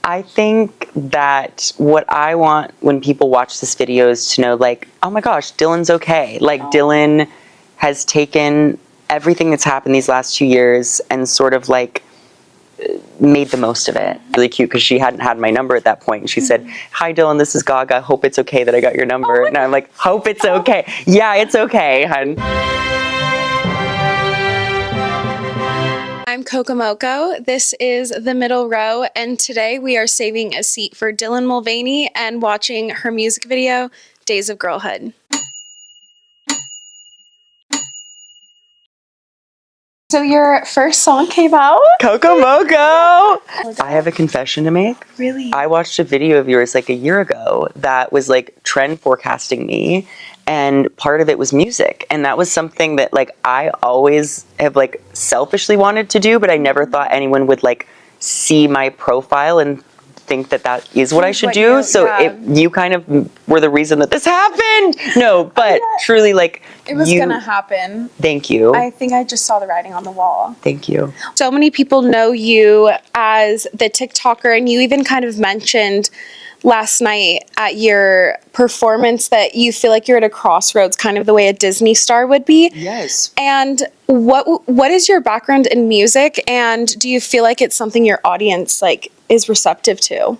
I think that what I want when people watch this video is to know, like, oh my gosh, Dylan's okay. Like, Dylan has taken everything that's happened these last 2 years and sort of like made the most of it. Really cute because she hadn't had my number at that point. And she said, hi Dylan, this is Gaga. Hope it's okay that I got your number. And I'm like, hope it's okay. Yeah, it's okay, hun. I'm Coco Mocoe. This is The Middle Row, and today we are saving a seat for Dylan Mulvaney and watching her music video, Days of Girlhood. So your first song came out? Coco Mocoe! I have a confession to make. Really? I watched a video of yours like a year ago that was like trend forecasting me, and part of it was music. And that was something that like I always have like selfishly wanted to do, but I never thought anyone would like see my profile and think that that is what I should do. You kind of were the reason that this happened. No, but truly, like, it was gonna happen. Thank you. I think I just saw the writing on the wall. Thank you. So many people know you as the TikToker, and you even kind of mentioned last night at your performance that you feel like you're at a crossroads, kind of the way a Disney star would be. Yes. And what is your background in music, and do you feel like it's something your audience like is receptive to?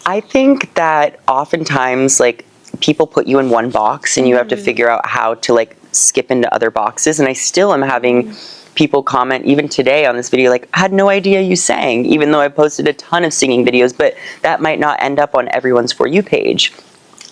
I think that oftentimes like people put you in one box and you have to figure out how to like skip into other boxes, and I still am having people comment even today on this video like, I had no idea you sang, even though I posted a ton of singing videos, but that might not end up on everyone's For You page.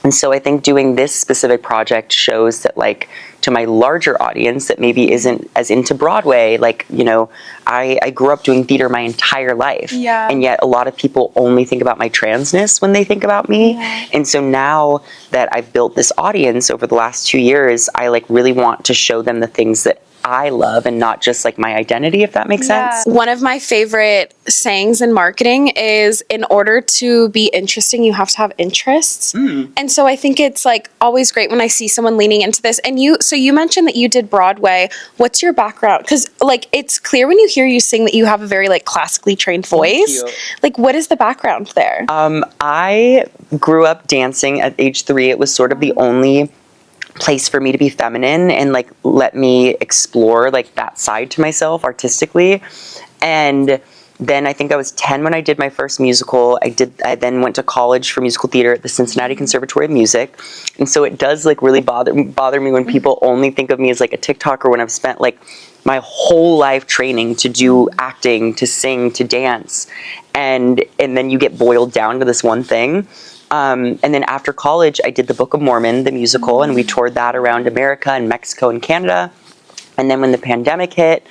And so I think doing this specific project shows that like to my larger audience that maybe isn't as into Broadway, like, you know, I grew up doing theater my entire life. Yeah. And yet a lot of people only think about my transness when they think about me. Yeah. And so now that I've built this audience over the last 2 years, I like really want to show them the things that I love and not just like my identity, if that makes sense. One of my favorite sayings in marketing is, in order to be interesting, you have to have interests. And so I think it's like always great when I see someone leaning into this. And you mentioned that you did Broadway. What's your background? Because like it's clear when you hear you sing that you have a very like classically trained voice. Like, what is the background there? I grew up dancing at age 3. It was sort of the only place for me to be feminine and like let me explore like that side to myself artistically. And then I think I was 10 when I did my first musical. I then went to college for musical theater at the Cincinnati Conservatory of Music. And so it does like really bother me when people only think of me as like a TikToker when I've spent like my whole life training to do acting, to sing, to dance. And then you get boiled down to this one thing. And then after college, I did the Book of Mormon, the musical, and we toured that around America and Mexico and Canada. And then when the pandemic hit,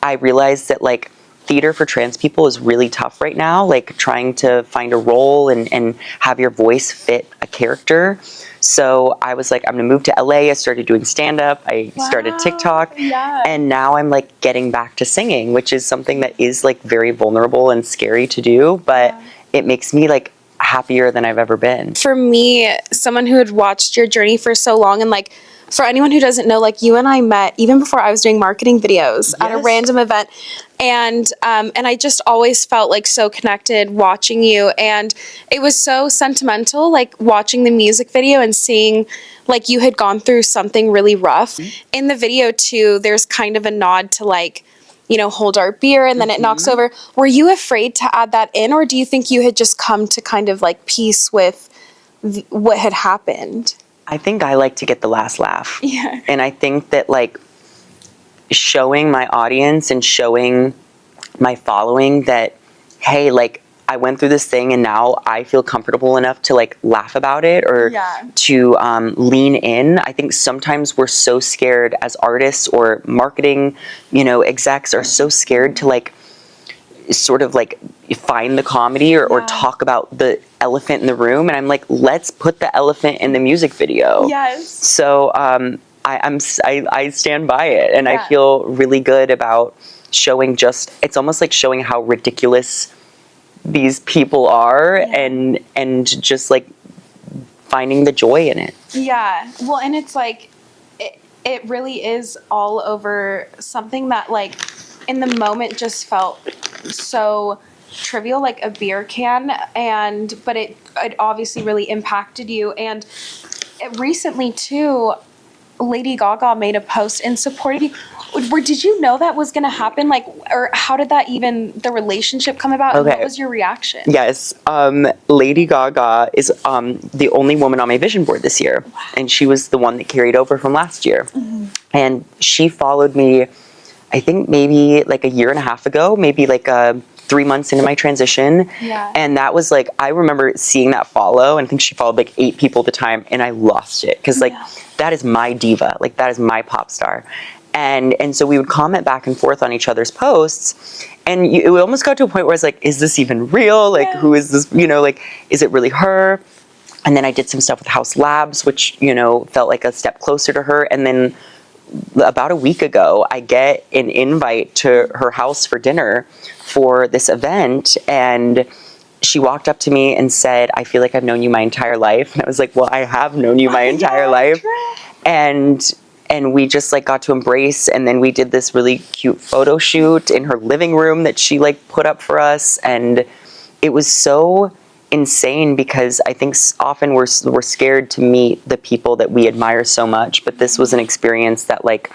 I realized that like theater for trans people is really tough right now, like trying to find a role and have your voice fit a character. So I was like, I'm gonna move to LA. I started doing stand-up. I started TikTok. Yeah. And now I'm like getting back to singing, which is something that is like very vulnerable and scary to do, but it makes me like happier than I've ever been. For me, someone who had watched your journey for so long, and like for anyone who doesn't know, like you and I met even before I was doing marketing videos at a random event, and I just always felt like so connected watching you, and it was so sentimental, like watching the music video and seeing like you had gone through something really rough. In the video too, there's kind of a nod to like, you know, hold our beer and then it knocks over. Were you afraid to add that in, or do you think you had just come to kind of like peace with what had happened? I think I like to get the last laugh. Yeah. And I think that like showing my audience and showing my following that, hey, like I went through this thing and now I feel comfortable enough to like laugh about it or to lean in. I think sometimes we're so scared as artists or marketing, you know, execs are so scared to like sort of like find the comedy or talk about the elephant in the room. And I'm like, let's put the elephant in the music video. Yes. So I stand by it, and I feel really good about showing it's almost like showing how ridiculous these people are and just like finding the joy in it. Yeah. Well, and it's like it really is all over something that like in the moment just felt so trivial, like a beer can, but it obviously really impacted you. And recently too, Lady Gaga made a post in support of you. Did you know that was going to happen? Like, or how did the relationship come about? And what was your reaction? Yes. Lady Gaga is the only woman on my vision board this year. Wow. And she was the one that carried over from last year. Mm-hmm. And she followed me, I think maybe like a year and a half ago, maybe like 3 months into my transition. Yeah. And that was like, I remember seeing that follow, and I think she followed like 8 people at the time, and I lost it. Because like, that is my diva. Like, that is my pop star. And so we would comment back and forth on each other's posts, and it almost got to a point where I was like, is this even real? Like, who is this? You know, like, is it really her? And then I did some stuff with House Labs, which, you know, felt like a step closer to her. And then about a week ago, I get an invite to her house for dinner for this event, and she walked up to me and said, I feel like I've known you my entire life. And I was like, well, I have known you my entire life. And we just like got to embrace, and then we did this really cute photo shoot in her living room that she like put up for us. And it was so insane because I think often we're scared to meet the people that we admire so much, but this was an experience that like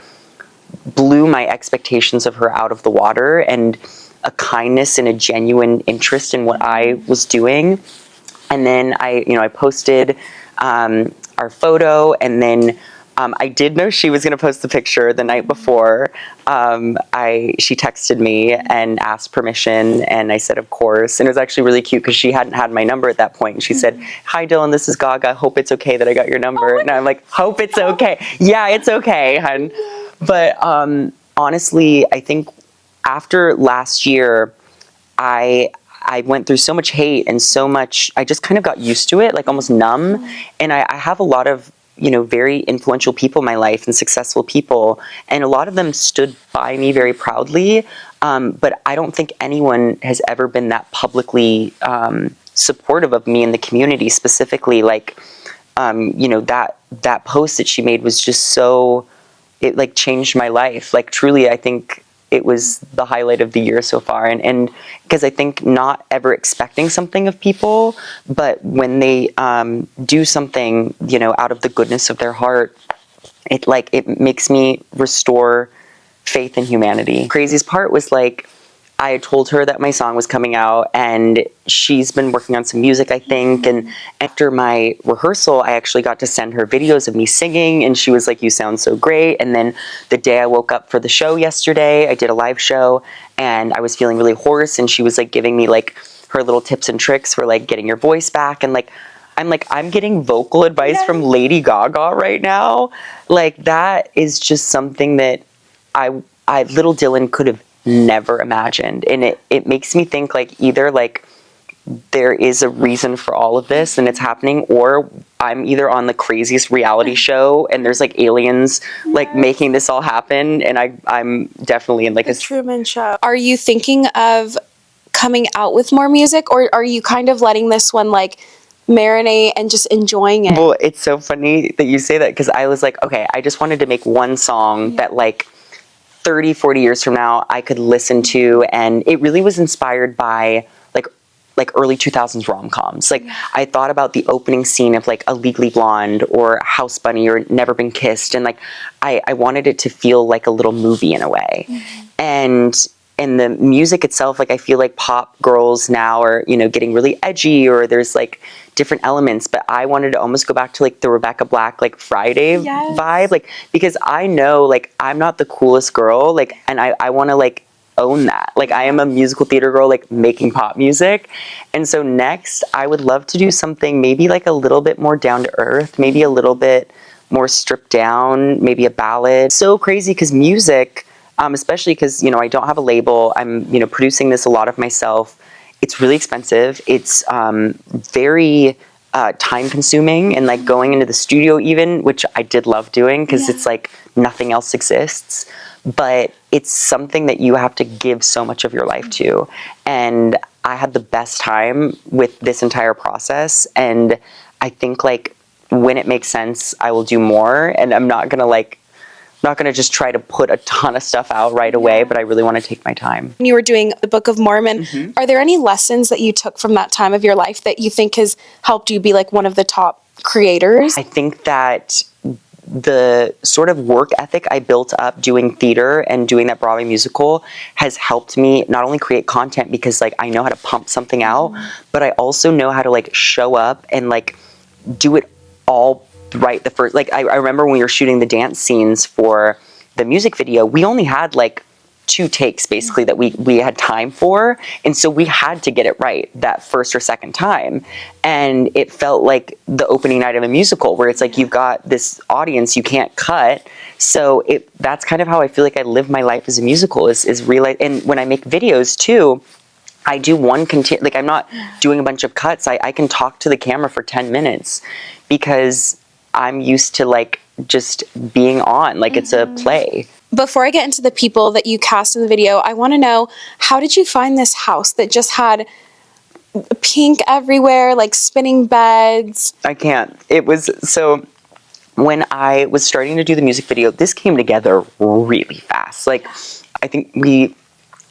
blew my expectations of her out of the water, and a kindness and a genuine interest in what I was doing. And then I posted our photo, and then I did know she was going to post the picture the night before. She texted me and asked permission, and I said, of course. And it was actually really cute because she hadn't had my number at that point. And she said, hi, Dylan, this is Gaga. Hope it's okay that I got your number. And I'm like, hope it's okay. Yeah, it's okay, hun. But honestly, I think after last year, I went through so much hate and so much, I just kind of got used to it, like almost numb. And I have a lot of, you know, very influential people in my life and successful people, and a lot of them stood by me very proudly. But I don't think anyone has ever been that publicly supportive of me in the community specifically. Like, you know, that post that she made was just so, it like changed my life. Like, truly, I think it was the highlight of the year so far. And because I think not ever expecting something of people, but when they do something, you know, out of the goodness of their heart, it makes me restore faith in humanity. Craziest part was like, I had told her that my song was coming out, and she's been working on some music, I think. And after my rehearsal, I actually got to send her videos of me singing, and she was like, you sound so great. And then the day I woke up for the show yesterday, I did a live show, and I was feeling really hoarse, and she was like giving me like her little tips and tricks for like getting your voice back. And like, I'm getting vocal advice from Lady Gaga right now. Like, that is just something that I little Dylan could have never imagined. And it makes me think like either like there is a reason for all of this and it's happening, or I'm either on the craziest reality show and there's like aliens like making this all happen, and I'm definitely in like a Truman Show. Are you thinking of coming out with more music, or are you kind of letting this one like marinate and just enjoying it? Well, it's so funny that you say that, because I was like, okay, I just wanted to make one song that like 30, 40 years from now I could listen to, and it really was inspired by like early 2000s rom-coms. Like, I thought about the opening scene of like a Legally Blonde or House Bunny or Never Been Kissed, and like I wanted it to feel like a little movie in a way. And the music itself, like I feel like pop girls now are, you know, getting really edgy, or there's like different elements, but I wanted to almost go back to like the Rebecca Black like Friday vibe, like, because I know like I'm not the coolest girl, like, and I want to like own that. Like, I am a musical theater girl, like making pop music. And so next I would love to do something maybe like a little bit more down to earth, maybe a little bit more stripped down, maybe a ballad. So crazy, because music, especially because, you know, I don't have a label, I'm, you know, producing this a lot of myself. It's really expensive. It's very time consuming, and like going into the studio even, which I did love doing because it's like nothing else exists. But it's something that you have to give so much of your life to. And I had the best time with this entire process. And I think like when it makes sense, I will do more. And I'm not going to like not going to just try to put a ton of stuff out right away, but I really want to take my time. When you were doing the Book of Mormon, are there any lessons that you took from that time of your life that you think has helped you be like one of the top creators? I think that the sort of work ethic I built up doing theater and doing that Broadway musical has helped me not only create content because like I know how to pump something out, but I also know how to like show up and like do it all right the first. Like I remember when we were shooting the dance scenes for the music video, we only had like 2 takes basically that we had time for, and so we had to get it right that first or second time. And it felt like the opening night of a musical where it's like you've got this audience you can't cut. So that's kind of how I feel like I live my life as a musical is realize. And when I make videos too, I do like I'm not doing a bunch of cuts. I can talk to the camera for 10 minutes because I'm used to like just being on, like it's a play. Before I get into the people that you cast in the video, I want to know, how did you find this house that just had pink everywhere, like spinning beds? I can't. It was so when I was starting to do the music video, this came together really fast. Like I think we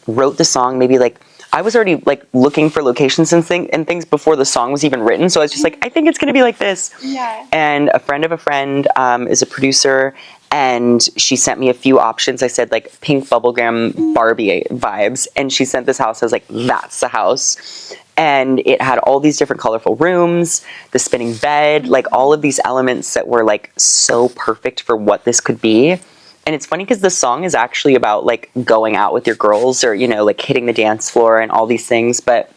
wrote the song maybe like I was already like looking for locations and things before the song was even written. So I was just like, I think it's going to be like this. Yeah. And a friend of a friend is a producer, and she sent me a few options. I said like pink bubblegum Barbie vibes, and she sent this house. I was like, that's the house. And it had all these different colorful rooms, the spinning bed, like all of these elements that were like so perfect for what this could be. And it's funny because the song is actually about like going out with your girls or, you know, like hitting the dance floor and all these things. But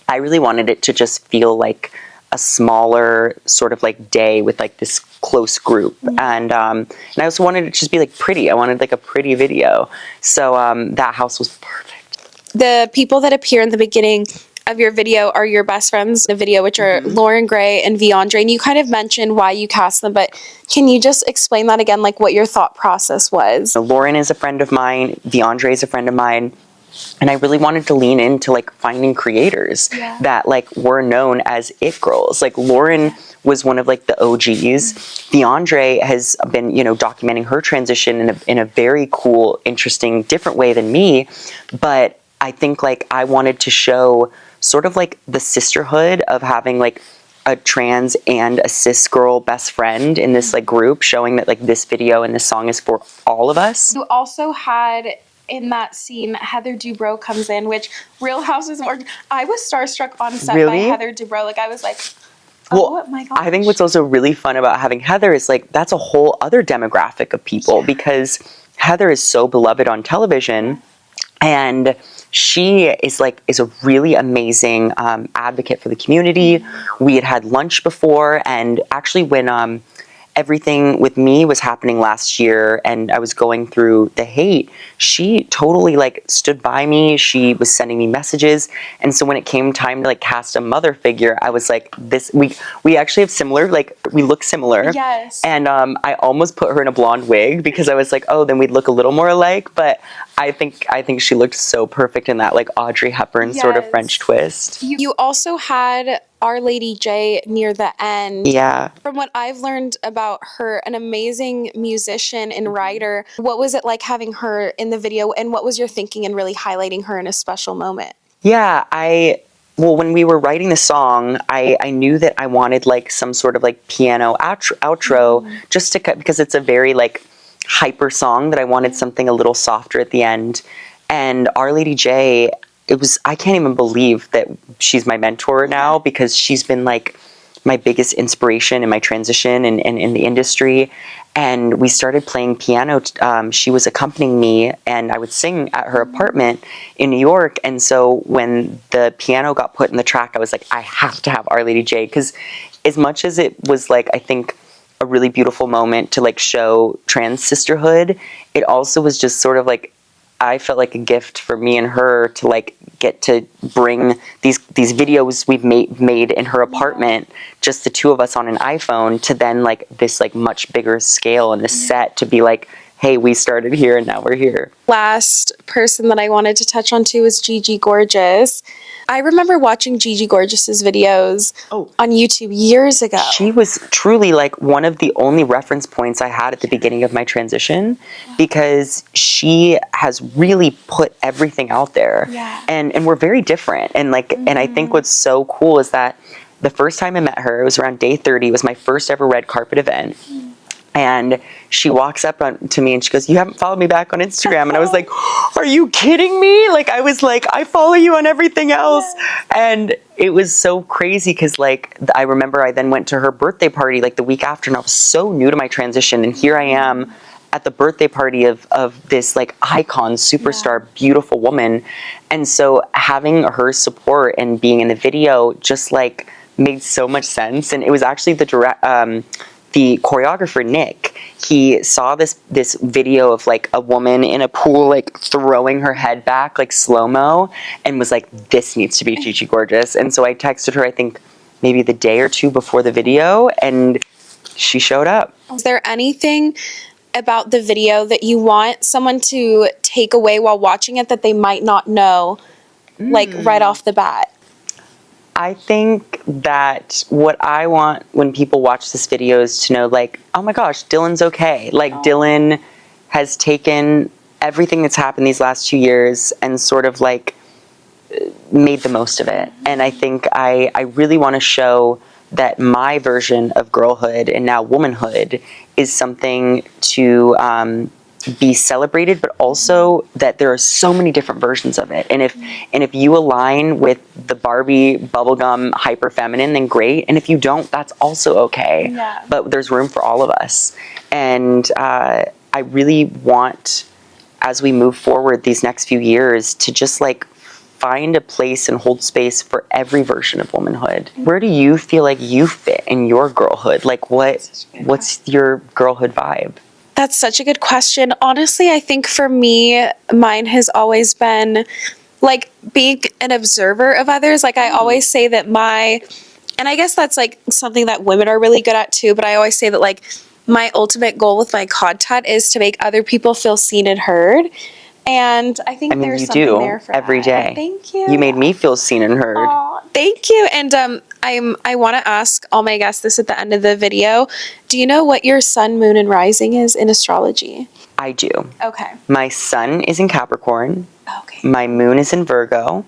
I really wanted it to just feel like a smaller sort of like day with like this close group. And I also wanted it to just be like pretty. I wanted like a pretty video. So that house was perfect. The people that appear in the beginning of your video are your best friends in the video, which are Lauren Gray and Viandre. And you kind of mentioned why you cast them, but can you just explain that again, like what your thought process was? So Lauren is a friend of mine. Viandre is a friend of mine. And I really wanted to lean into like finding creators that like were known as it girls. Like Lauren was one of like the OGs. Viandre has been, you know, documenting her transition in a very cool, interesting, different way than me. But I think like I wanted to show sort of like the sisterhood of having like a trans and a cis girl best friend in this like group, showing that like this video and this song is for all of us. You also had in that scene, Heather Dubrow comes in, which Real Houses of Orange. I was starstruck on set by Heather Dubrow. Like I was like, oh my gosh. I think what's also really fun about having Heather is like that's a whole other demographic of people because Heather is so beloved on television, and she is a really amazing advocate for the community. We had lunch before, and actually when everything with me was happening last year and I was going through the hate, she totally like stood by me. She was sending me messages. And so when it came time to like cast a mother figure, I was like, we actually have similar, like we look similar. Yes. And I almost put her in a blonde wig because I was like, oh, then we'd look a little more alike. But I think she looked so perfect in that like Audrey Hepburn sort of French twist. You also had Our Lady J near the end. Yeah. From what I've learned about her, an amazing musician and writer. What was it like having her in the video, and what was your thinking in really highlighting her in a special moment? Yeah, well, when we were writing the song, I knew that I wanted like some sort of like piano outro just to cut, because it's a very like hyper song that I wanted something a little softer at the end. And Our Lady J, I can't even believe that she's my mentor now, because she's been like my biggest inspiration in my transition and in the industry. And we started playing piano. She was accompanying me, and I would sing at her apartment in New York. And so when the piano got put in the track, I was like, I have to have Our Lady J, because as much as it was like, I think, a really beautiful moment to like show trans sisterhood, it also was just sort of like, I felt like a gift for me and her to like get to bring these videos we've made in her apartment, just the two of us on an iPhone, to then like this like much bigger scale and this set to be like, hey, we started here and now we're here. Last person that I wanted to touch on too is Gigi Gorgeous. I remember watching Gigi Gorgeous's videos on YouTube years ago. She was truly like one of the only reference points I had at the beginning of my transition, because she has really put everything out there. And we're very different. And like, and I think what's so cool is that the first time I met her, it was around day 30. It was my first ever red carpet event. And she walks up to me and she goes, you haven't followed me back on Instagram. And I was like, are you kidding me? Like, I was like, I follow you on everything else. And it was so crazy because like, I remember I then went to her birthday party like the week after, and I was so new to my transition. And here I am at the birthday party of this like icon, superstar, beautiful woman. And so having her support and being in the video just like made so much sense. And it was actually the choreographer, Nick, he saw this video of like a woman in a pool like throwing her head back like slow-mo, and was like, this needs to be Gigi Gorgeous. And so I texted her, I think maybe the day or two before the video, and she showed up. Is there anything about the video that you want someone to take away while watching it that they might not know, like right off the bat? I think that what I want when people watch this video is to know, like, oh my gosh, Dylan's okay. Like, Dylan has taken everything that's happened these last 2 years and sort of like made the most of it. And I think I really want to show that my version of girlhood and now womanhood is something to be celebrated, but also that there are so many different versions of it. And if you align with the Barbie bubblegum hyper feminine, then great. And if you don't, that's also okay. But there's room for all of us. And I really want, as we move forward these next few years, to just like find a place and hold space for every version of womanhood. Where do you feel like you fit in your girlhood? Like what's your girlhood vibe? That's such a good question. Honestly, I think for me, mine has always been like being an observer of others. Like I always say that and I guess that's like something that women are really good at too, but I always say that like my ultimate goal with my content is to make other people feel seen and heard. And I think there's you something do there for every that. day. Thank you. You made me feel seen and heard. Aw, thank you. And I want to ask all my guests this at the end of the video. Do you know what your sun, moon, and rising is in astrology? I do. Okay. My sun is in Capricorn. Okay. My moon is in Virgo.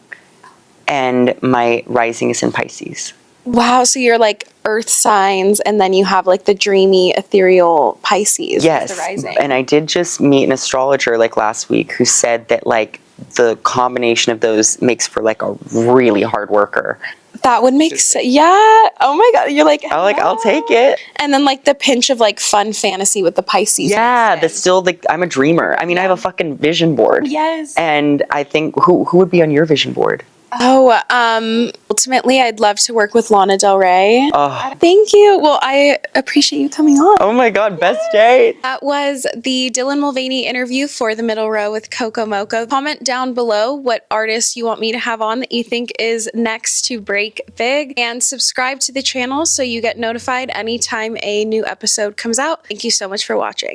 And my rising is in Pisces. Wow, so you're like earth signs, and then you have like the dreamy, ethereal Pisces. Yes, the rising. And I did just meet an astrologer like last week who said that like the combination of those makes for like a really hard worker. That would make sense. Yeah. Oh my God. You're like, I'll take it. And then like the pinch of like fun fantasy with the Pisces. Yeah, that's still like, I'm a dreamer. I mean, I have a fucking vision board. Yes. And I think who would be on your vision board? Oh, ultimately, I'd love to work with Lana Del Rey. Oh. Thank you. Well, I appreciate you coming on. Oh my God, best date. That was the Dylan Mulvaney interview for The Middle Row with Coco Mocoe. Comment down below what artist you want me to have on that you think is next to break big, and subscribe to the channel so you get notified anytime a new episode comes out. Thank you so much for watching.